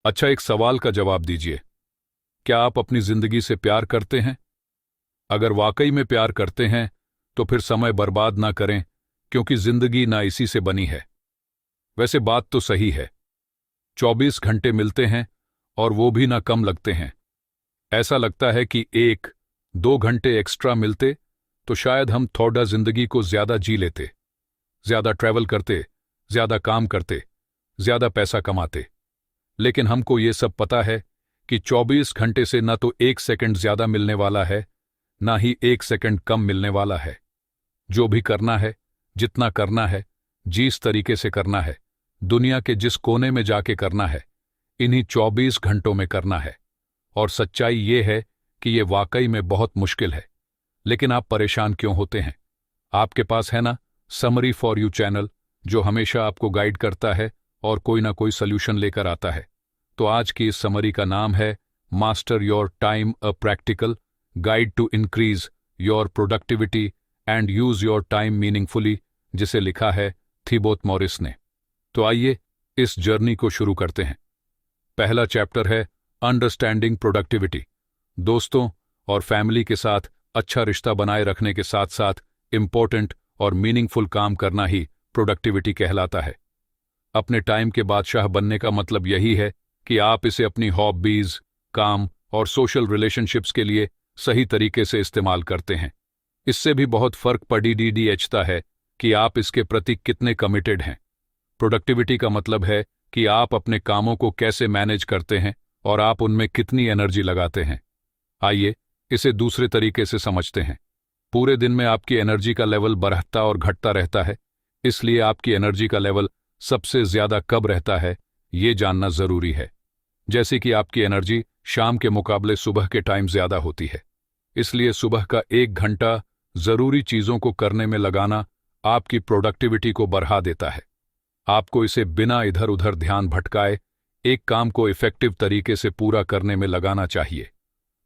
अच्छा, एक सवाल का जवाब दीजिए। क्या आप अपनी जिंदगी से प्यार करते हैं? अगर वाकई में प्यार करते हैं तो फिर समय बर्बाद ना करें, क्योंकि जिंदगी ना इसी से बनी है। वैसे बात तो सही है, 24 घंटे मिलते हैं और वो भी ना कम लगते हैं। ऐसा लगता है कि 1-2 घंटे एक्स्ट्रा मिलते तो शायद हम थोड़ा जिंदगी को ज्यादा जी लेते, ज्यादा ट्रैवल करते, ज्यादा काम करते, ज्यादा पैसा कमाते। लेकिन हमको ये सब पता है कि 24 घंटे से न तो 1 सेकंड ज्यादा मिलने वाला है, ना ही 1 सेकंड कम मिलने वाला है। जो भी करना है, जितना करना है, जिस तरीके से करना है, दुनिया के जिस कोने में जाके करना है, इन्हीं 24 घंटों में करना है। और सच्चाई ये है कि ये वाकई में बहुत मुश्किल है। लेकिन आप परेशान क्यों होते हैं? आपके पास है ना समरी फॉर यू चैनल, जो हमेशा आपको गाइड करता है और कोई ना कोई सोल्यूशन लेकर आता है। तो आज की इस समरी का नाम है master your time, a practical guide to increase your productivity and use your time meaningfully, जिसे लिखा है थिबोत मॉरिस ने। तो आइए इस जर्नी को शुरू करते हैं। पहला चैप्टर है अंडरस्टैंडिंग प्रोडक्टिविटी। दोस्तों और फैमिली के साथ अच्छा रिश्ता बनाए रखने के साथ साथ इंपॉर्टेंट और मीनिंगफुल काम करना ही प्रोडक्टिविटी कहलाता है। अपने टाइम के बादशाह बनने का मतलब यही है कि आप इसे अपनी हॉबीज, काम और सोशल रिलेशनशिप्स के लिए सही तरीके से इस्तेमाल करते हैं। इससे भी बहुत फर्क पड़ता है कि आप इसके प्रति कितने कमिटेड हैं। प्रोडक्टिविटी का मतलब है कि आप अपने कामों को कैसे मैनेज करते हैं और आप उनमें कितनी एनर्जी लगाते हैं। आइए इसे दूसरे तरीके से समझते हैं। पूरे दिन में आपकी एनर्जी का लेवल बढ़ता और घटता रहता है, इसलिए आपकी एनर्जी का लेवल सबसे ज्यादा कब रहता है, ये जानना जरूरी है। जैसे कि आपकी एनर्जी शाम के मुकाबले सुबह के टाइम ज्यादा होती है, इसलिए सुबह का 1 घंटा जरूरी चीजों को करने में लगाना आपकी प्रोडक्टिविटी को बढ़ा देता है। आपको इसे बिना इधर उधर ध्यान भटकाए एक काम को इफेक्टिव तरीके से पूरा करने में लगाना चाहिए।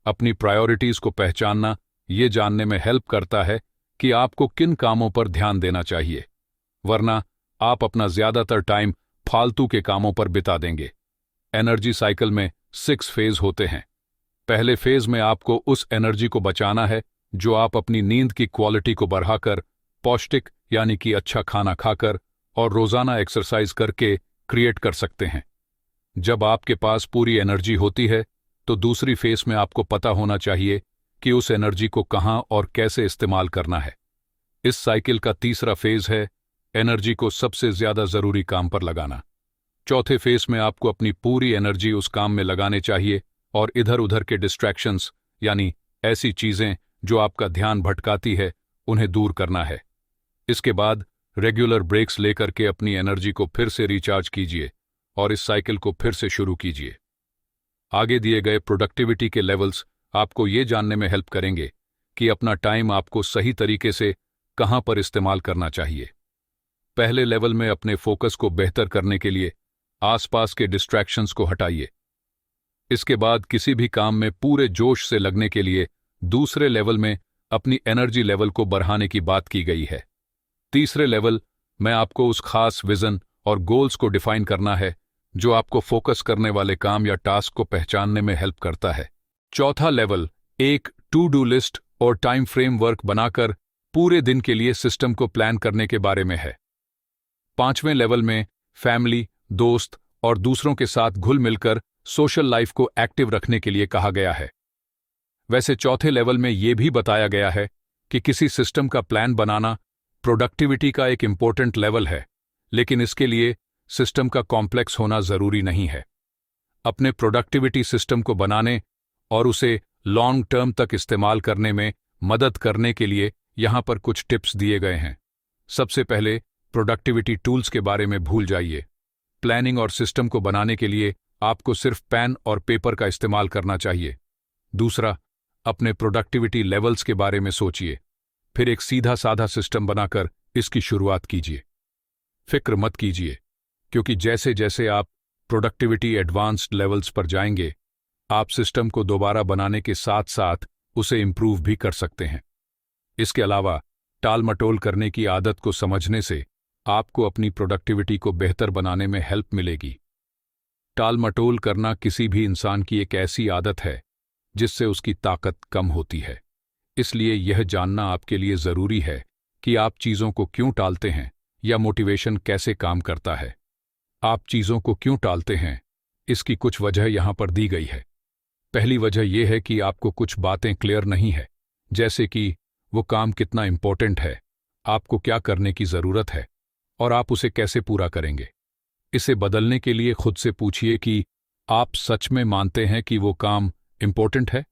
अपनी प्रायोरिटीज को पहचानना ये जानने में हेल्प करता है कि आपको किन कामों पर ध्यान देना चाहिए, वरना आप अपना ज्यादातर टाइम फालतू के कामों पर बिता देंगे। एनर्जी साइकिल में 6 फेज होते हैं। पहले फेज में आपको उस एनर्जी को बचाना है जो आप अपनी नींद की क्वालिटी को बढ़ाकर, पौष्टिक यानी कि अच्छा खाना खाकर और रोजाना एक्सरसाइज करके क्रिएट कर सकते हैं। जब आपके पास पूरी एनर्जी होती है तो दूसरी फेज में आपको पता होना चाहिए कि उस एनर्जी को कहां और कैसे इस्तेमाल करना है। इस साइकिल का तीसरा फेज है एनर्जी को सबसे ज्यादा जरूरी काम पर लगाना। चौथे फेज में आपको अपनी पूरी एनर्जी उस काम में लगाने चाहिए और इधर उधर के डिस्ट्रैक्शंस यानी ऐसी चीजें जो आपका ध्यान भटकाती है, उन्हें दूर करना है। इसके बाद रेगुलर ब्रेक्स लेकर के अपनी एनर्जी को फिर से रिचार्ज कीजिए और इस साइकिल को फिर से शुरू कीजिए। आगे दिए गए प्रोडक्टिविटी के लेवल्स आपको ये जानने में हेल्प करेंगे कि अपना टाइम आपको सही तरीके से कहां पर इस्तेमाल करना चाहिए। पहले लेवल में अपने फोकस को बेहतर करने के लिए आसपास के डिस्ट्रैक्शंस को हटाइए। इसके बाद किसी भी काम में पूरे जोश से लगने के लिए दूसरे लेवल में अपनी एनर्जी लेवल को बढ़ाने की बात की गई है। तीसरे लेवल में आपको उस खास विजन और गोल्स को डिफाइन करना है जो आपको फोकस करने वाले काम या टास्क को पहचानने में हेल्प करता है। चौथा लेवल एक टू डू लिस्ट और टाइम फ्रेमवर्क बनाकर पूरे दिन के लिए सिस्टम को प्लान करने के बारे में है। पांचवें लेवल में फैमिली, दोस्त और दूसरों के साथ घुल मिलकर सोशल लाइफ को एक्टिव रखने के लिए कहा गया है। वैसे चौथे लेवल में यह भी बताया गया है कि किसी सिस्टम का प्लान बनाना प्रोडक्टिविटी का एक इंपॉर्टेंट लेवल है, लेकिन इसके लिए सिस्टम का कॉम्प्लेक्स होना जरूरी नहीं है। अपने प्रोडक्टिविटी सिस्टम को बनाने और उसे लॉन्ग टर्म तक इस्तेमाल करने में मदद करने के लिए यहां पर कुछ टिप्स दिए गए हैं। सबसे पहले प्रोडक्टिविटी टूल्स के बारे में भूल जाइए। प्लानिंग और सिस्टम को बनाने के लिए आपको सिर्फ पेन और पेपर का इस्तेमाल करना चाहिए। दूसरा, अपने प्रोडक्टिविटी लेवल्स के बारे में सोचिए, फिर एक सीधा साधा सिस्टम बनाकर इसकी शुरुआत कीजिए। फिक्र मत कीजिए, क्योंकि जैसे जैसे आप प्रोडक्टिविटी एडवांस्ड लेवल्स पर जाएंगे, आप सिस्टम को दोबारा बनाने के साथ साथ उसे इंप्रूव भी कर सकते हैं। इसके अलावा टाल मटोल करने की आदत को समझने से आपको अपनी प्रोडक्टिविटी को बेहतर बनाने में हेल्प मिलेगी। टाल मटोल करना किसी भी इंसान की एक ऐसी आदत है जिससे उसकी ताकत कम होती है। इसलिए यह जानना आपके लिए जरूरी है कि आप चीजों को क्यों टालते हैं या मोटिवेशन कैसे काम करता है। आप चीजों को क्यों टालते हैं, इसकी कुछ वजह यहां पर दी गई है। पहली वजह यह है कि आपको कुछ बातें क्लियर नहीं है, जैसे कि वो काम कितना इंपॉर्टेंट है, आपको क्या करने की जरूरत है और आप उसे कैसे पूरा करेंगे। इसे बदलने के लिए खुद से पूछिए कि आप सच में मानते हैं कि वो काम इंपॉर्टेंट है।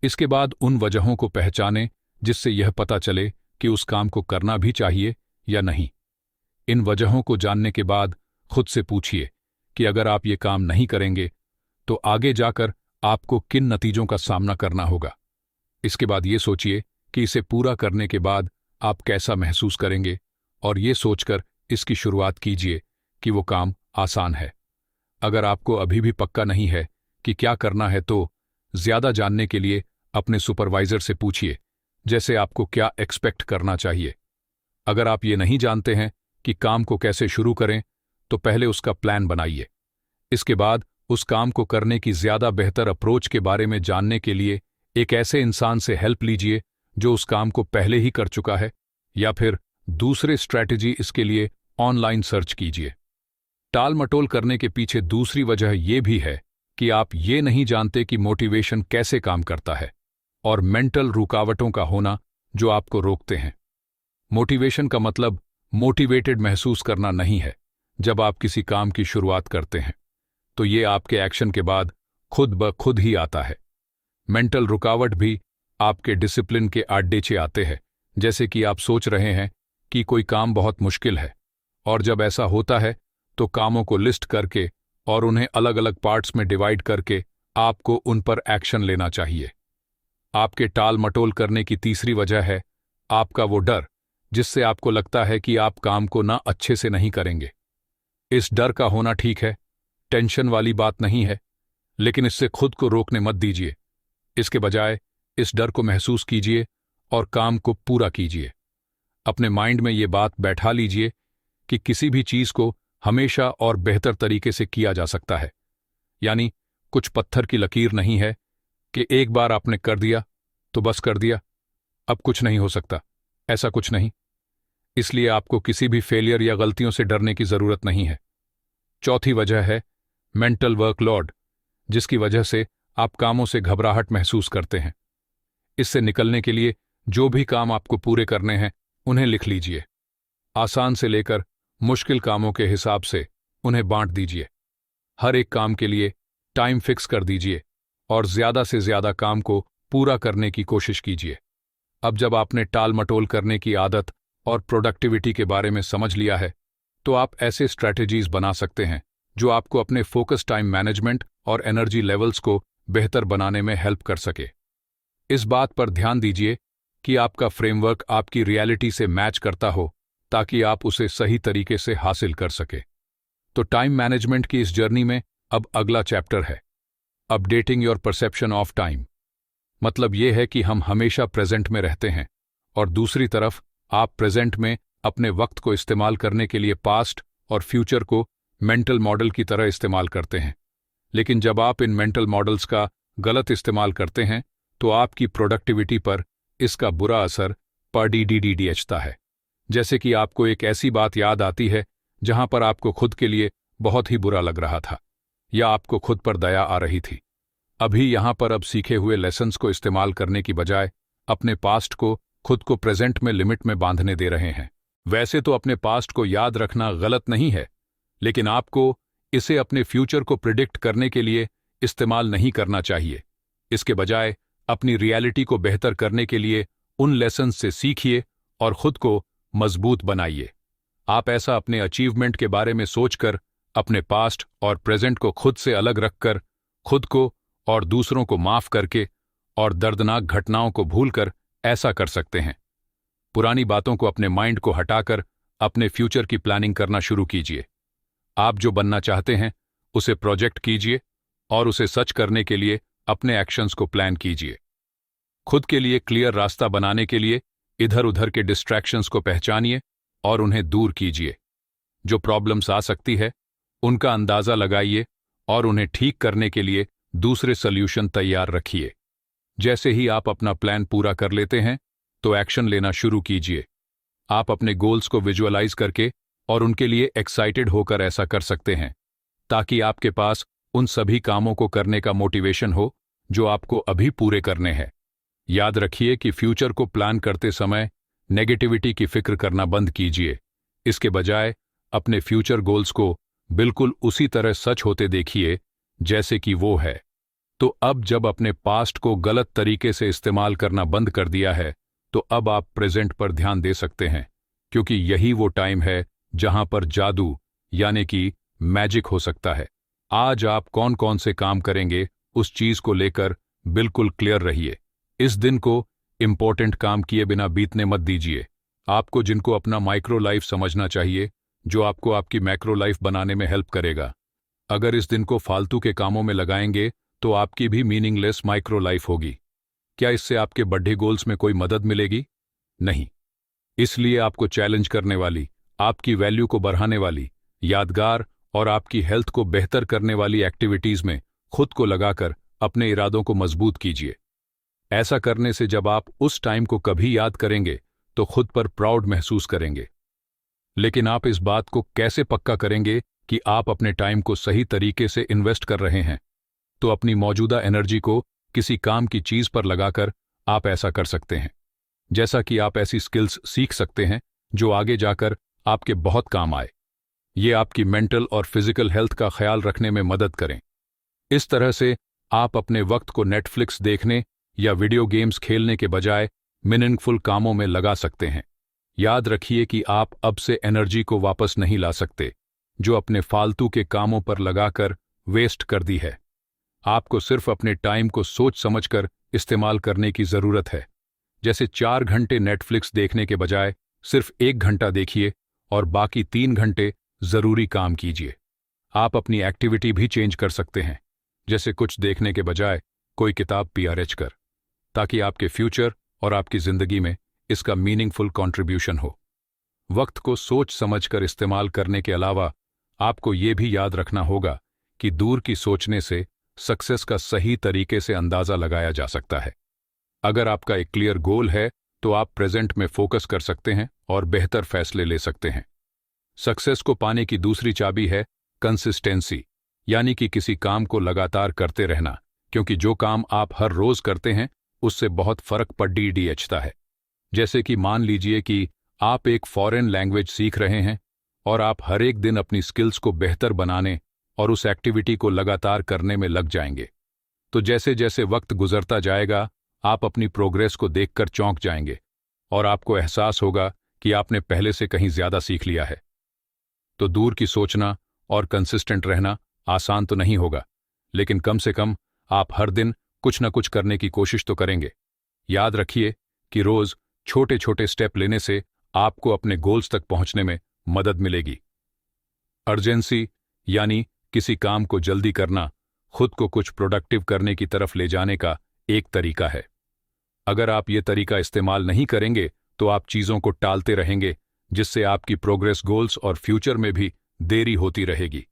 इसके बाद उन वजहों को पहचानें जिससे यह पता चले कि उस काम को करना भी चाहिए या नहीं। इन वजहों को जानने के बाद खुद से पूछिए कि अगर आप ये काम नहीं करेंगे तो आगे जाकर आपको किन नतीजों का सामना करना होगा। इसके बाद ये सोचिए कि इसे पूरा करने के बाद आप कैसा महसूस करेंगे और ये सोचकर इसकी शुरुआत कीजिए कि वो काम आसान है। अगर आपको अभी भी पक्का नहीं है कि क्या करना है तो ज्यादा जानने के लिए अपने सुपरवाइजर से पूछिए, जैसे आपको क्या एक्सपेक्ट करना चाहिए। अगर आप ये नहीं जानते हैं कि काम को कैसे शुरू करें तो पहले उसका प्लान बनाइए। इसके बाद उस काम को करने की ज्यादा बेहतर अप्रोच के बारे में जानने के लिए एक ऐसे इंसान से हेल्प लीजिए जो उस काम को पहले ही कर चुका है, या फिर दूसरे स्ट्रैटेजी इसके लिए ऑनलाइन सर्च कीजिए। टाल मटोल करने के पीछे दूसरी वजह यह भी है कि आप ये नहीं जानते कि मोटिवेशन कैसे काम करता है और मेंटल रुकावटों का होना जो आपको रोकते हैं। मोटिवेशन का मतलब मोटिवेटेड महसूस करना नहीं है। जब आप किसी काम की शुरुआत करते हैं तो ये आपके एक्शन के बाद खुद ब खुद ही आता है। मेंटल रुकावट भी आपके डिसिप्लिन के आड्डेचे आते हैं, जैसे कि आप सोच रहे हैं कि कोई काम बहुत मुश्किल है, और जब ऐसा होता है तो कामों को लिस्ट करके और उन्हें अलग अलग पार्ट्स में डिवाइड करके आपको उन पर एक्शन लेना चाहिए। आपके टाल मटोल करने की तीसरी वजह है आपका वो डर, जिससे आपको लगता है कि आप काम को ना अच्छे से नहीं करेंगे। इस डर का होना ठीक है, टेंशन वाली बात नहीं है, लेकिन इससे खुद को रोकने मत दीजिए। इसके बजाय इस डर को महसूस कीजिए और काम को पूरा कीजिए। अपने माइंड में ये बात बैठा लीजिए कि किसी भी चीज को हमेशा और बेहतर तरीके से किया जा सकता है। यानी कुछ पत्थर की लकीर नहीं है कि एक बार आपने कर दिया तो बस कर दिया, अब कुछ नहीं हो सकता। ऐसा कुछ नहीं। इसलिए आपको किसी भी फेलियर या गलतियों से डरने की जरूरत नहीं है। चौथी वजह है मेंटल वर्कलोड, जिसकी वजह से आप कामों से घबराहट महसूस करते हैं। इससे निकलने के लिए जो भी काम आपको पूरे करने हैं उन्हें लिख लीजिए। आसान से लेकर मुश्किल कामों के हिसाब से उन्हें बांट दीजिए। हर एक काम के लिए टाइम फिक्स कर दीजिए और ज्यादा से ज्यादा काम को पूरा करने की कोशिश कीजिए। अब जब आपने टाल मटोल करने की आदत और प्रोडक्टिविटी के बारे में समझ लिया है तो आप ऐसे स्ट्रैटेजीज बना सकते हैं जो आपको अपने फोकस, टाइम मैनेजमेंट और एनर्जी लेवल्स को बेहतर बनाने में हेल्प कर सके। इस बात पर ध्यान दीजिए कि आपका फ्रेमवर्क आपकी रियलिटी से मैच करता हो ताकि आप उसे सही तरीके से हासिल कर सके। तो टाइम मैनेजमेंट की इस जर्नी में अब अगला चैप्टर है updating your perception of time. मतलब यह है कि हम हमेशा प्रेजेंट में रहते हैं और दूसरी तरफ आप प्रेजेंट में अपने वक्त को इस्तेमाल करने के लिए पास्ट और फ्यूचर को मेंटल मॉडल की तरह इस्तेमाल करते हैं। लेकिन जब आप इन मेंटल मॉडल्स का गलत इस्तेमाल करते हैं तो आपकी प्रोडक्टिविटी पर इसका बुरा असर पड़ता है। जैसे कि आपको एक ऐसी बात याद आती है जहां पर आपको खुद के लिए बहुत ही बुरा लग रहा था या आपको खुद पर दया आ रही थी। अभी यहां पर अब सीखे हुए लेसन्स को इस्तेमाल करने की बजाय अपने पास्ट को खुद को प्रेजेंट में लिमिट में बांधने दे रहे हैं। वैसे तो अपने पास्ट को याद रखना गलत नहीं है, लेकिन आपको इसे अपने फ्यूचर को प्रिडिक्ट करने के लिए इस्तेमाल नहीं करना चाहिए। इसके बजाय अपनी रियलिटी को बेहतर करने के लिए उन लेसन्स से सीखिए और खुद को मजबूत बनाइए। आप ऐसा अपने अचीवमेंट के बारे में सोचकर अपने पास्ट और प्रेजेंट को खुद से अलग रखकर, खुद को और दूसरों को माफ करके और दर्दनाक घटनाओं को भूलकर ऐसा कर सकते हैं। पुरानी बातों को अपने माइंड को हटाकर अपने फ्यूचर की प्लानिंग करना शुरू कीजिए। आप जो बनना चाहते हैं उसे प्रोजेक्ट कीजिए और उसे सच करने के लिए अपने एक्शंस को प्लान कीजिए। खुद के लिए क्लियर रास्ता बनाने के लिए इधर उधर के डिस्ट्रैक्शंस को पहचानिए और उन्हें दूर कीजिए। जो प्रॉब्लम्स आ सकती है उनका अंदाजा लगाइए और उन्हें ठीक करने के लिए दूसरे सॉल्यूशन तैयार रखिए। जैसे ही आप अपना प्लान पूरा कर लेते हैं तो एक्शन लेना शुरू कीजिए। आप अपने गोल्स को विजुअलाइज करके और उनके लिए एक्साइटेड होकर ऐसा कर सकते हैं, ताकि आपके पास उन सभी कामों को करने का मोटिवेशन हो जो आपको अभी पूरे करने हैं। याद रखिए कि फ्यूचर को प्लान करते समय नेगेटिविटी की फिक्र करना बंद कीजिए। इसके बजाय अपने फ्यूचर गोल्स को बिल्कुल उसी तरह सच होते देखिए जैसे कि वो है। तो अब जब अपने पास्ट को गलत तरीके से इस्तेमाल करना बंद कर दिया है, तो अब आप प्रेजेंट पर ध्यान दे सकते हैं, क्योंकि यही वो टाइम है जहां पर जादू यानी कि मैजिक हो सकता है। आज आप कौन कौन से काम करेंगे उस चीज को लेकर बिल्कुल क्लियर रहिए। इस दिन को इंपॉर्टेंट काम किए बिना बीतने मत दीजिए। आपको जिनको अपना माइक्रो लाइफ समझना चाहिए, जो आपको आपकी मैक्रो लाइफ बनाने में हेल्प करेगा। अगर इस दिन को फालतू के कामों में लगाएंगे तो आपकी भी मीनिंगलेस माइक्रो लाइफ होगी। क्या इससे आपके बड़े गोल्स में कोई मदद मिलेगी? नहीं। इसलिए आपको चैलेंज करने वाली, आपकी वैल्यू को बढ़ाने वाली, यादगार और आपकी हेल्थ को बेहतर करने वाली एक्टिविटीज में खुद को लगाकर अपने इरादों को मजबूत कीजिए। ऐसा करने से जब आप उस टाइम को कभी याद करेंगे तो खुद पर प्राउड महसूस करेंगे। लेकिन आप इस बात को कैसे पक्का करेंगे कि आप अपने टाइम को सही तरीके से इन्वेस्ट कर रहे हैं? तो अपनी मौजूदा एनर्जी को किसी काम की चीज पर लगाकर आप ऐसा कर सकते हैं। जैसा कि आप ऐसी स्किल्स सीख सकते हैं जो आगे जाकर आपके बहुत काम आए। ये आपकी मेंटल और फिजिकल हेल्थ का ख्याल रखने में मदद करें। इस तरह से आप अपने वक्त को नेटफ्लिक्स देखने या वीडियो गेम्स खेलने के बजाय मीनिंगफुल कामों में लगा सकते हैं। याद रखिए कि आप अब से एनर्जी को वापस नहीं ला सकते जो अपने फालतू के कामों पर लगाकर वेस्ट कर दी है। आपको सिर्फ अपने टाइम को सोच समझकर इस्तेमाल करने की जरूरत है। जैसे 4 घंटे नेटफ्लिक्स देखने के बजाय सिर्फ 1 घंटा देखिए और बाकी 3 घंटे जरूरी काम कीजिए। आप अपनी एक्टिविटी भी चेंज कर सकते हैं, जैसे कुछ देखने के बजाय कोई किताब पीआरएच कर, ताकि आपके फ्यूचर और आपकी जिंदगी में इसका मीनिंगफुल कंट्रीब्यूशन हो। वक्त को सोच समझकर इस्तेमाल करने के अलावा आपको ये भी याद रखना होगा कि दूर की सोचने से सक्सेस का सही तरीके से अंदाजा लगाया जा सकता है। अगर आपका एक क्लियर गोल है तो आप प्रेजेंट में फोकस कर सकते हैं और बेहतर फैसले ले सकते हैं। सक्सेस को पाने की दूसरी चाबी है कंसिस्टेंसी, यानी कि किसी काम को लगातार करते रहना, क्योंकि जो काम आप हर रोज करते हैं उससे बहुत फर्क पड़ता है। जैसे कि मान लीजिए कि आप एक फॉरेन लैंग्वेज सीख रहे हैं और आप हर एक दिन अपनी स्किल्स को बेहतर बनाने और उस एक्टिविटी को लगातार करने में लग जाएंगे, तो जैसे जैसे वक्त गुजरता जाएगा आप अपनी प्रोग्रेस को देखकर चौंक जाएंगे और आपको एहसास होगा कि आपने पहले से कहीं ज्यादा सीख लिया है। तो दूर की सोचना और कंसिस्टेंट रहना आसान तो नहीं होगा, लेकिन कम से कम आप हर दिन कुछ न कुछ करने की कोशिश तो करेंगे। याद रखिए कि रोज छोटे छोटे स्टेप लेने से आपको अपने गोल्स तक पहुंचने में मदद मिलेगी। अर्जेंसी यानी किसी काम को जल्दी करना खुद को कुछ प्रोडक्टिव करने की तरफ ले जाने का एक तरीका है। अगर आप ये तरीका इस्तेमाल नहीं करेंगे तो आप चीजों को टालते रहेंगे, जिससे आपकी प्रोग्रेस गोल्स और फ्यूचर में भी देरी होती रहेगी।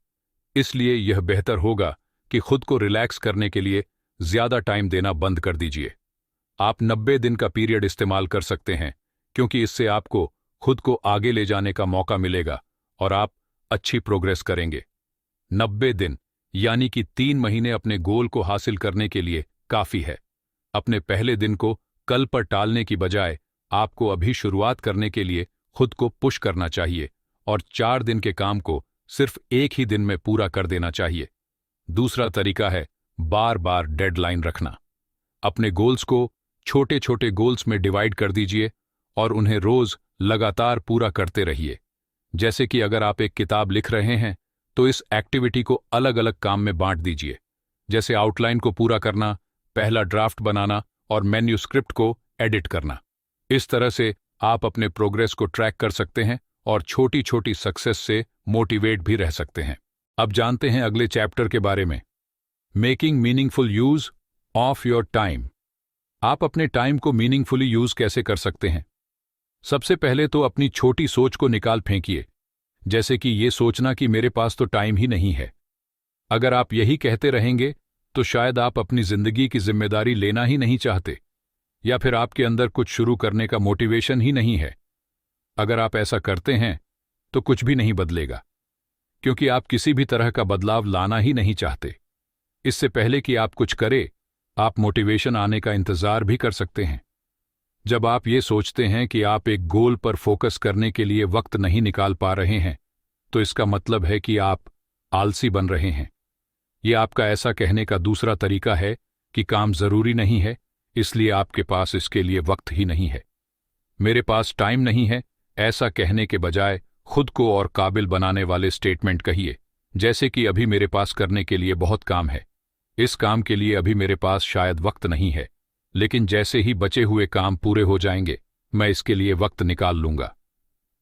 इसलिए यह बेहतर होगा कि खुद को रिलैक्स करने के लिए ज्यादा टाइम देना बंद कर दीजिए। आप 90 दिन का पीरियड इस्तेमाल कर सकते हैं, क्योंकि इससे आपको खुद को आगे ले जाने का मौका मिलेगा और आप अच्छी प्रोग्रेस करेंगे। 90 दिन यानी कि 3 महीने अपने गोल को हासिल करने के लिए काफी है। अपने पहले दिन को कल पर टालने की बजाय आपको अभी शुरुआत करने के लिए खुद को पुश करना चाहिए और 4 दिन के काम को सिर्फ एक ही दिन में पूरा कर देना चाहिए। दूसरा तरीका है बार बार डेडलाइन रखना। अपने गोल्स को छोटे छोटे गोल्स में डिवाइड कर दीजिए और उन्हें रोज लगातार पूरा करते रहिए। जैसे कि अगर आप एक किताब लिख रहे हैं तो इस एक्टिविटी को अलग अलग काम में बांट दीजिए, जैसे आउटलाइन को पूरा करना, पहला ड्राफ्ट बनाना और मैन्यूस्क्रिप्ट को एडिट करना। इस तरह से आप अपने प्रोग्रेस को ट्रैक कर सकते हैं और छोटी छोटी सक्सेस से मोटिवेट भी रह सकते हैं। अब जानते हैं अगले चैप्टर के बारे में, making meaningful use of your time. आप अपने टाइम को मीनिंगफुली यूज कैसे कर सकते हैं? सबसे पहले तो अपनी छोटी सोच को निकाल फेंकिए, जैसे कि ये सोचना कि मेरे पास तो टाइम ही नहीं है। अगर आप यही कहते रहेंगे तो शायद आप अपनी जिंदगी की जिम्मेदारी लेना ही नहीं चाहते, या फिर आपके अंदर कुछ शुरू करने का मोटिवेशन ही नहीं है। अगर आप ऐसा करते हैं तो कुछ भी नहीं बदलेगा, क्योंकि आप किसी भी तरह का बदलाव लाना ही नहीं चाहते। इससे पहले कि आप कुछ करें, आप मोटिवेशन आने का इंतजार भी कर सकते हैं। जब आप ये सोचते हैं कि आप एक गोल पर फोकस करने के लिए वक्त नहीं निकाल पा रहे हैं, तो इसका मतलब है कि आप आलसी बन रहे हैं। यह आपका ऐसा कहने का दूसरा तरीका है कि काम जरूरी नहीं है, इसलिए आपके पास इसके लिए वक्त ही नहीं है। मेरे पास टाइम नहीं है, ऐसा कहने के बजाय खुद को और काबिल बनाने वाले स्टेटमेंट कहिए, जैसे कि अभी मेरे पास करने के लिए बहुत काम है। इस काम के लिए अभी मेरे पास शायद वक्त नहीं है, लेकिन जैसे ही बचे हुए काम पूरे हो जाएंगे, मैं इसके लिए वक्त निकाल लूंगा।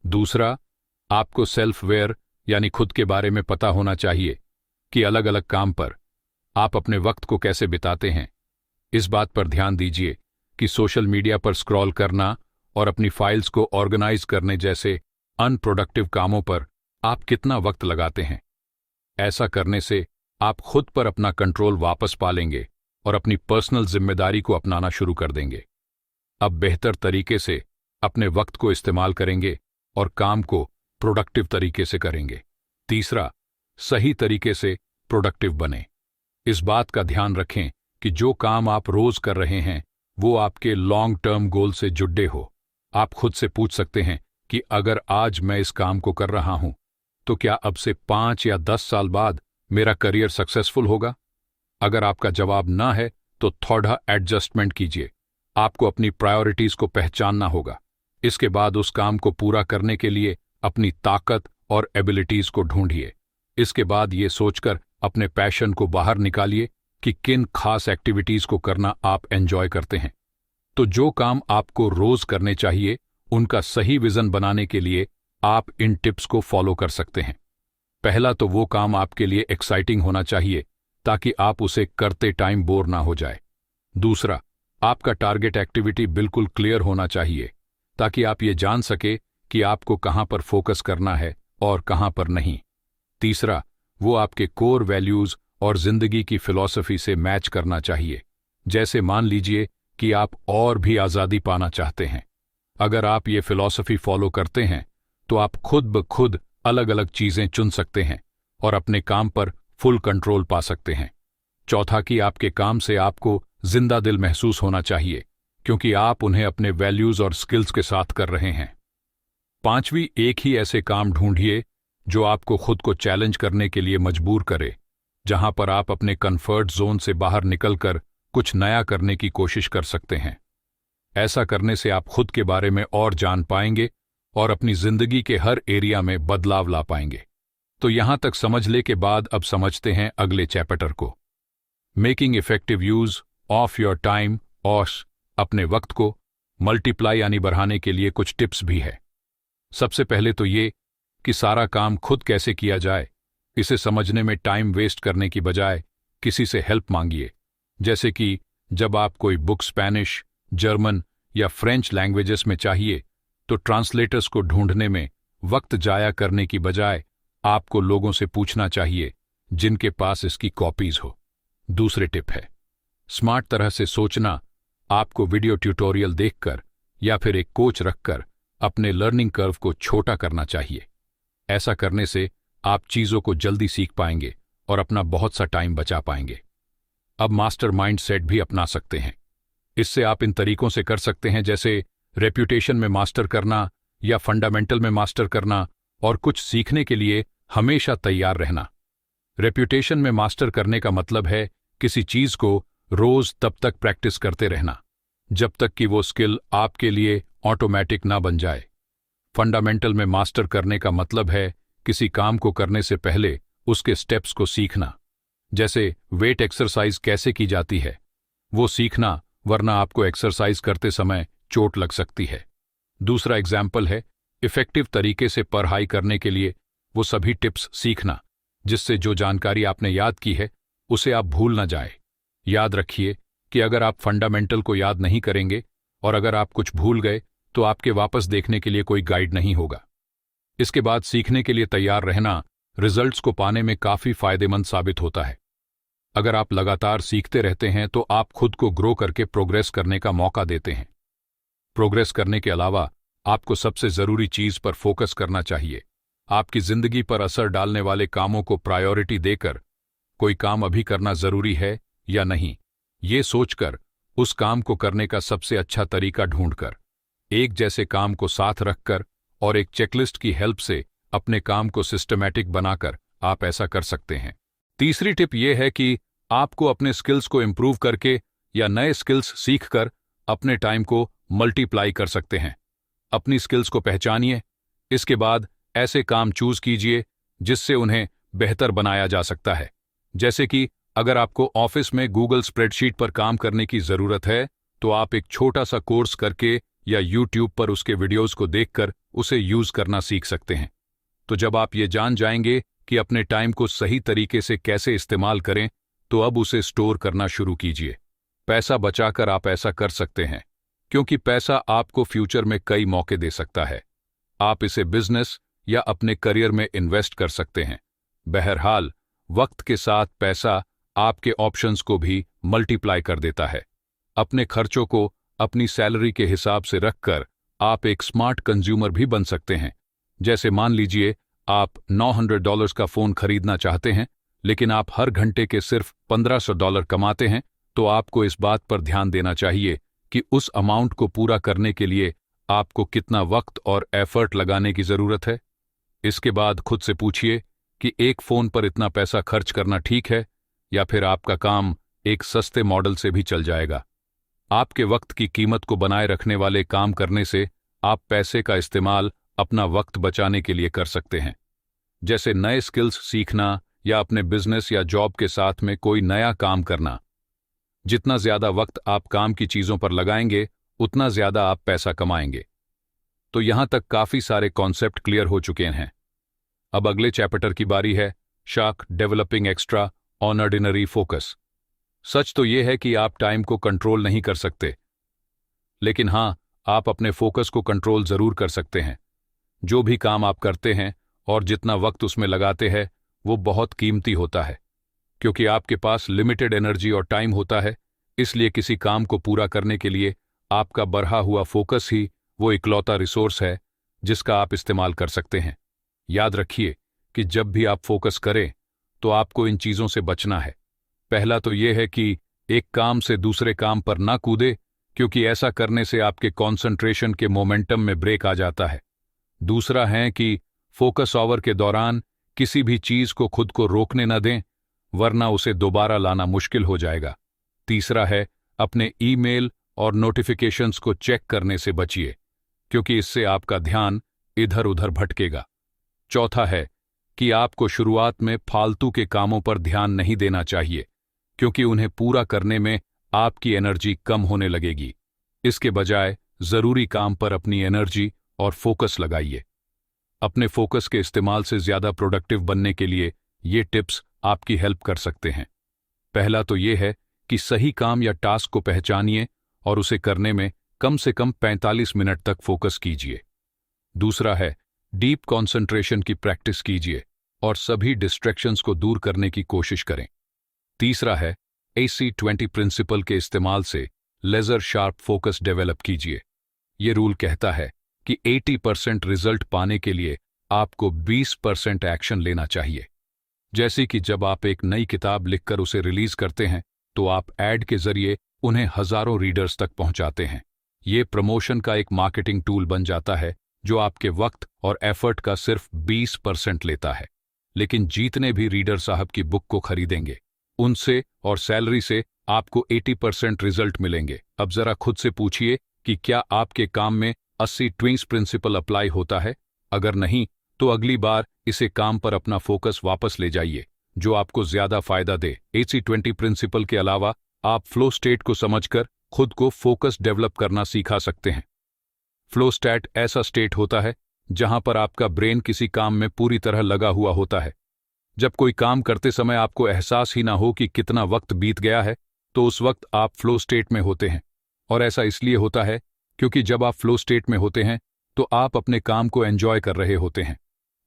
दूसरा, आपको सेल्फ वेयर यानी खुद के बारे में पता होना चाहिए कि अलग अलग काम पर आप अपने वक्त को कैसे बिताते हैं। इस बात पर ध्यान दीजिए कि सोशल मीडिया पर स्क्रॉल करना और अपनी फाइल्स को ऑर्गेनाइज करने जैसे अनप्रोडक्टिव कामों पर आप कितना वक्त लगाते हैं। ऐसा करने से आप खुद पर अपना कंट्रोल वापस पा लेंगे और अपनी पर्सनल जिम्मेदारी को अपनाना शुरू कर देंगे। अब बेहतर तरीके से अपने वक्त को इस्तेमाल करेंगे और काम को प्रोडक्टिव तरीके से करेंगे। तीसरा, सही तरीके से प्रोडक्टिव बने। इस बात का ध्यान रखें कि जो काम आप रोज कर रहे हैं वो आपके लॉन्ग टर्म गोल से जुड़े हो। आप खुद से पूछ सकते हैं कि अगर आज मैं इस काम को कर रहा हूं तो क्या अब से 5 या 10 साल बाद मेरा करियर सक्सेसफुल होगा? अगर आपका जवाब ना है तो थोड़ा एडजस्टमेंट कीजिए। आपको अपनी प्रायोरिटीज को पहचानना होगा। इसके बाद उस काम को पूरा करने के लिए अपनी ताकत और एबिलिटीज को ढूंढिए। इसके बाद ये सोचकर अपने पैशन को बाहर निकालिए कि किन खास एक्टिविटीज को करना आप एंजॉय करते हैं। तो जो काम आपको रोज करने चाहिए, उनका सही विजन बनाने के लिए आप इन टिप्स को फॉलो कर सकते हैं। पहला तो वो काम आपके लिए एक्साइटिंग होना चाहिए ताकि आप उसे करते टाइम बोर ना हो जाए। दूसरा, आपका टारगेट एक्टिविटी बिल्कुल क्लियर होना चाहिए ताकि आप ये जान सके कि आपको कहां पर फोकस करना है और कहां पर नहीं। तीसरा, वो आपके कोर वैल्यूज और जिंदगी की फिलॉसफी से मैच करना चाहिए। जैसे मान लीजिए कि आप और भी आज़ादी पाना चाहते हैं। अगर आप ये फिलॉसफी फॉलो करते हैं तो आप खुद ब खुद अलग अलग चीजें चुन सकते हैं और अपने काम पर फुल कंट्रोल पा सकते हैं। चौथा, कि आपके काम से आपको जिंदा दिल महसूस होना चाहिए क्योंकि आप उन्हें अपने वैल्यूज और स्किल्स के साथ कर रहे हैं। पांचवी, एक ही ऐसे काम ढूंढिए जो आपको खुद को चैलेंज करने के लिए मजबूर करे, जहां पर आप अपने कंफर्ट जोन से बाहर निकलकर कुछ नया करने की कोशिश कर सकते हैं। ऐसा करने से आप खुद के बारे में और जान पाएंगे और अपनी जिंदगी के हर एरिया में बदलाव ला पाएंगे। तो यहां तक समझने के बाद अब समझते हैं अगले चैप्टर को। Making effective use of your time और अपने वक्त को मल्टीप्लाई यानी बढ़ाने के लिए कुछ टिप्स भी है। सबसे पहले तो ये कि सारा काम खुद कैसे किया जाए। इसे समझने में टाइम वेस्ट करने की बजाय किसी से हेल्प मांगिए। जैसे कि जब आप कोई बुक स्पेनिश, जर्मन या फ्रेंच लैंग्वेजेस में चाहिए तो ट्रांसलेटर्स को ढूंढने में वक्त जाया करने की बजाय आपको लोगों से पूछना चाहिए जिनके पास इसकी कॉपीज हो। दूसरे टिप है स्मार्ट तरह से सोचना। आपको वीडियो ट्यूटोरियल देखकर या फिर एक कोच रखकर अपने लर्निंग कर्व को छोटा करना चाहिए। ऐसा करने से आप चीजों को जल्दी सीख पाएंगे और अपना बहुत सा टाइम बचा पाएंगे। अब मास्टर माइंड सेट भी अपना सकते हैं। इससे आप इन तरीकों से कर सकते हैं, जैसे रेप्यूटेशन में मास्टर करना या फंडामेंटल में मास्टर करना, और कुछ सीखने के लिए हमेशा तैयार रहना। रेप्यूटेशन में मास्टर करने का मतलब है किसी चीज को रोज तब तक प्रैक्टिस करते रहना जब तक कि वो स्किल आपके लिए ऑटोमेटिक ना बन जाए। फंडामेंटल में मास्टर करने का मतलब है किसी काम को करने से पहले उसके स्टेप्स को सीखना। जैसे वेट एक्सरसाइज कैसे की जाती है वो सीखना, वरना आपको एक्सरसाइज करते समय चोट लग सकती है। दूसरा एग्जाम्पल है इफेक्टिव तरीके से पढ़ाई करने के लिए वो सभी टिप्स सीखना जिससे जो जानकारी आपने याद की है उसे आप भूल ना जाए। याद रखिए कि अगर आप फंडामेंटल को याद नहीं करेंगे और अगर आप कुछ भूल गए तो आपके वापस देखने के लिए कोई गाइड नहीं होगा। इसके बाद सीखने के लिए तैयार रहना, रिजल्ट्स को पाने में काफी फायदेमंद साबित होता है। अगर आप लगातार सीखते रहते हैं तो आप खुद को ग्रो करके प्रोग्रेस करने का मौका देते हैं। प्रोग्रेस करने के अलावा आपको सबसे जरूरी चीज पर फोकस करना चाहिए। आपकी जिंदगी पर असर डालने वाले कामों को प्रायोरिटी देकर कोई काम अभी करना जरूरी है या नहीं, ये सोचकर उस काम को करने का सबसे अच्छा तरीका ढूंढकर, एक जैसे काम को साथ रखकर और एक चेकलिस्ट की हेल्प से अपने काम को सिस्टमैटिक बनाकर आप ऐसा कर सकते हैं। तीसरी टिप यह है कि आपको अपने स्किल्स को इंप्रूव करके या नए स्किल्स सीखकर अपने टाइम को मल्टीप्लाई कर सकते हैं। अपनी स्किल्स को पहचानिए, इसके बाद ऐसे काम चूज कीजिए जिससे उन्हें बेहतर बनाया जा सकता है। जैसे कि अगर आपको ऑफिस में गूगल स्प्रेडशीट पर काम करने की जरूरत है तो आप एक छोटा सा कोर्स करके या यूट्यूब पर उसके वीडियोस को देखकर उसे यूज करना सीख सकते हैं। तो जब आप ये जान जाएंगे कि अपने टाइम को सही तरीके से कैसे इस्तेमाल करें, तो अब उसे स्टोर करना शुरू कीजिए। पैसा बचाकर आप ऐसा कर सकते हैं, क्योंकि पैसा आपको फ्यूचर में कई मौके दे सकता है। आप इसे बिजनेस या अपने करियर में इन्वेस्ट कर सकते हैं। बहरहाल, वक्त के साथ पैसा आपके ऑप्शंस को भी मल्टीप्लाई कर देता है। अपने खर्चों को अपनी सैलरी के हिसाब से रखकर आप एक स्मार्ट कंज्यूमर भी बन सकते हैं। जैसे मान लीजिए आप $900 का फोन खरीदना चाहते हैं, लेकिन आप हर घंटे के सिर्फ $1500 कमाते हैं, तो आपको इस बात पर ध्यान देना चाहिए कि उस अमाउंट को पूरा करने के लिए आपको कितना वक्त और एफर्ट लगाने की जरूरत है। इसके बाद खुद से पूछिए कि एक फोन पर इतना पैसा खर्च करना ठीक है, या फिर आपका काम एक सस्ते मॉडल से भी चल जाएगा। आपके वक्त की कीमत को बनाए रखने वाले काम करने से आप पैसे का इस्तेमाल अपना वक्त बचाने के लिए कर सकते हैं। जैसे नए स्किल्स सीखना या अपने बिजनेस या जॉब के साथ में कोई नया काम करना। जितना ज्यादा वक्त आप काम की चीजों पर लगाएंगे, उतना ज्यादा आप पैसा कमाएंगे। तो यहां तक काफी सारे कॉन्सेप्ट क्लियर हो चुके हैं। अब अगले चैप्टर की बारी है, shark developing extraordinary focus. सच तो यह है कि आप टाइम को कंट्रोल नहीं कर सकते, लेकिन हां, आप अपने फोकस को कंट्रोल जरूर कर सकते हैं। जो भी काम आप करते हैं और जितना वक्त उसमें लगाते हैं, वो बहुत कीमती होता है। क्योंकि आपके पास लिमिटेड एनर्जी और टाइम होता है, इसलिए किसी काम को पूरा करने के लिए आपका बढ़ा हुआ फोकस ही वो इकलौता रिसोर्स है जिसका आप इस्तेमाल कर सकते हैं। याद रखिए कि जब भी आप फोकस करें तो आपको इन चीजों से बचना है। पहला तो यह है कि एक काम से दूसरे काम पर ना कूदे, क्योंकि ऐसा करने से आपके कंसंट्रेशन के मोमेंटम में ब्रेक आ जाता है। दूसरा है कि फोकस आवर के दौरान किसी भी चीज को खुद को रोकने न दें, वरना उसे दोबारा लाना मुश्किल हो जाएगा। तीसरा है, अपने ईमेल और नोटिफिकेशंस को चेक करने से बचिए, क्योंकि इससे आपका ध्यान इधर उधर भटकेगा। चौथा है कि आपको शुरुआत में फालतू के कामों पर ध्यान नहीं देना चाहिए, क्योंकि उन्हें पूरा करने में आपकी एनर्जी कम होने लगेगी। इसके बजाय जरूरी काम पर अपनी एनर्जी और फोकस लगाइए। अपने फोकस के इस्तेमाल से ज्यादा प्रोडक्टिव बनने के लिए ये टिप्स आपकी हेल्प कर सकते हैं। पहला तो ये है कि सही काम या टास्क को पहचानिए और उसे करने में कम से कम 45 मिनट तक फोकस कीजिए। दूसरा है, डीप कंसंट्रेशन की प्रैक्टिस कीजिए और सभी डिस्ट्रैक्शंस को दूर करने की कोशिश करें। तीसरा है, AC-20 प्रिंसिपल के इस्तेमाल से लेजर शार्प फोकस डेवलप कीजिए। ये रूल कहता है कि 80% रिजल्ट पाने के लिए आपको 20% एक्शन लेना चाहिए। जैसे कि जब आप एक नई किताब लिखकर उसे रिलीज करते हैं, तो आप ऐड के जरिए उन्हें हजारों रीडर्स तक पहुंचाते हैं। ये प्रमोशन का एक मार्केटिंग टूल बन जाता है जो आपके वक्त और एफर्ट का सिर्फ 20% लेता है। लेकिन जितने भी रीडर साहब की बुक को खरीदेंगे, उनसे और सैलरी से आपको 80% रिजल्ट मिलेंगे। अब जरा खुद से पूछिए कि क्या आपके काम में 80-20 प्रिंसिपल अप्लाई होता है? अगर नहीं, तो अगली बार इसे काम पर अपना फोकस वापस ले जाइए, जो आपको ज्यादा फायदा दे। 80-20 प्रिंसिपल के अलावा आप फ्लो स्टेट को समझकर खुद को फोकस डेवलप करना सिखा सकते हैं। फ्लो स्टेट ऐसा स्टेट होता है जहां पर आपका ब्रेन किसी काम में पूरी तरह लगा हुआ होता है। जब कोई काम करते समय आपको एहसास ही ना हो कि कितना वक्त बीत गया है, तो उस वक्त आप फ्लो स्टेट में होते हैं। और ऐसा इसलिए होता है क्योंकि जब आप फ्लो स्टेट में होते हैं तो आप अपने काम को एंजॉय कर रहे होते हैं।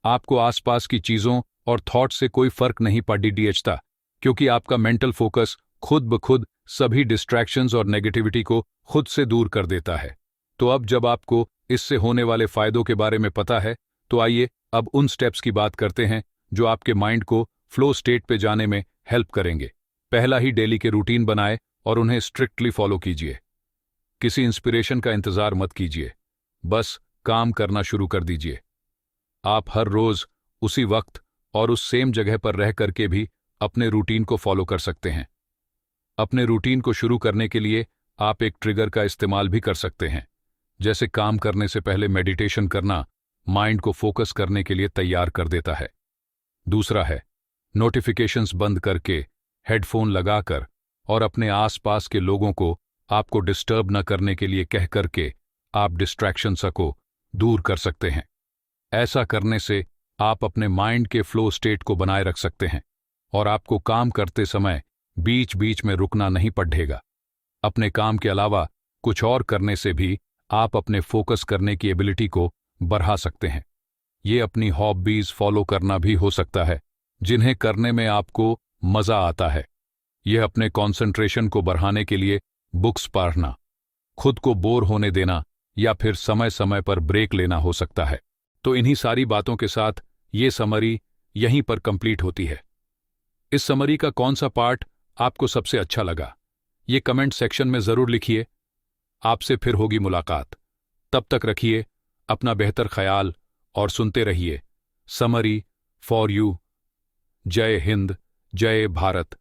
आपको आसपास की चीजों और थॉट से कोई फर्क नहीं पड़ता, क्योंकि आपका मेंटल फोकस खुद ब खुद सभी डिस्ट्रैक्शंस और नेगेटिविटी को खुद से दूर कर देता है। तो अब जब आपको इससे होने वाले फायदों के बारे में पता है, तो आइए अब उन स्टेप्स की बात करते हैं जो आपके माइंड को फ्लो स्टेट पे जाने में हेल्प करेंगे। पहला ही, डेली के रूटीन बनाए और उन्हें स्ट्रिक्टली फॉलो कीजिए। किसी इंस्पिरेशन का इंतजार मत कीजिए, बस काम करना शुरू कर दीजिए। आप हर रोज उसी वक्त और उस सेम जगह पर रह करके भी अपने रूटीन को फॉलो कर सकते हैं। अपने रूटीन को शुरू करने के लिए आप एक ट्रिगर का इस्तेमाल भी कर सकते हैं, जैसे काम करने से पहले मेडिटेशन करना माइंड को फोकस करने के लिए तैयार कर देता है। दूसरा है, नोटिफिकेशंस बंद करके, हेडफोन लगाकर और अपने आसपास के लोगों को आपको डिस्टर्ब न करने के लिए कह करके आप डिस्ट्रैक्शंस को दूर कर सकते हैं। ऐसा करने से आप अपने माइंड के फ्लो स्टेट को बनाए रख सकते हैं और आपको काम करते समय बीच बीच में रुकना नहीं पड़ेगा। अपने काम के अलावा कुछ और करने से भी आप अपने फोकस करने की एबिलिटी को बढ़ा सकते हैं। ये अपनी हॉबीज फॉलो करना भी हो सकता है, जिन्हें करने में आपको मजा आता है। यह अपने कंसंट्रेशन को बढ़ाने के लिए बुक्स पढ़ना, खुद को बोर होने देना या फिर समय समय पर ब्रेक लेना हो सकता है। तो इन्हीं सारी बातों के साथ ये समरी यहीं पर कंप्लीट होती है। इस समरी का कौन सा पार्ट आपको सबसे अच्छा लगा, ये कमेंट सेक्शन में जरूर लिखिए। आपसे फिर होगी मुलाकात। तब तक रखिए अपना बेहतर ख्याल और सुनते रहिए समरी फॉर यू। जय हिंद, जय भारत।